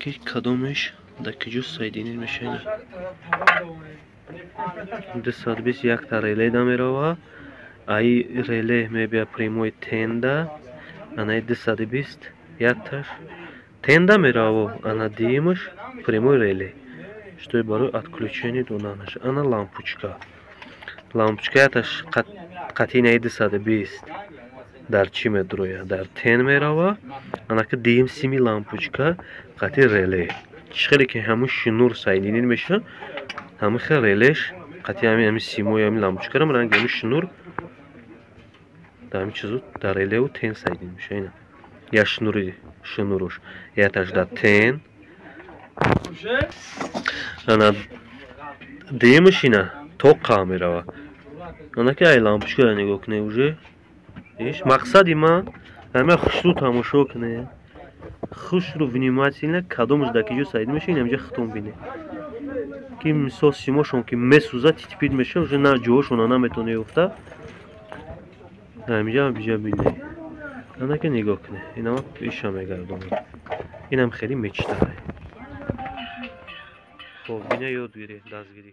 ки кадомеш дар куҷо сайдинӣ мешавад. 221 та реле да мерава. Ай реле мебия прямой тенда. Ана 220 якташ тенда мерава. Ана диимаш прямой реле. Что барои отключение донанаш. Ана лампочка. Лампочка якташ қатинаи 220 дар чӣ медроя? Дар тен мерава. Анаки диим сими лампочка қати реле. Чиқаре ки ҳамун шнур сайдинӣ меша. Ҳамин хел релеш қати ҳамин симои ҳамин лампочкаро ранги ҳамин шнур дар ҳамин чизо дар релеу тен сайдинӣ меша. Ина я шнурош якташ дар тен. Ана диимаш ина тоқа мерава. Анаки ай лампочкаро нигоҳ кунед уже. Мақсади ман ҳама хушрӯ тамошо кунед. Хушрӯ внимательно кадомаш дар куҷо сайдинӣ меша. Ин ҳамҷа хитон бинед. Ки мисол симошон ки месӯза титипид меша уже на ҷоҳошона наметавонед ёфта. ҳамҷа биҷа бинед. Анаки нигоҳ кунед. Инама пеша мегардонад. Инам хеле мечтарад. Хоб бина ёд гиред дастгирӣ.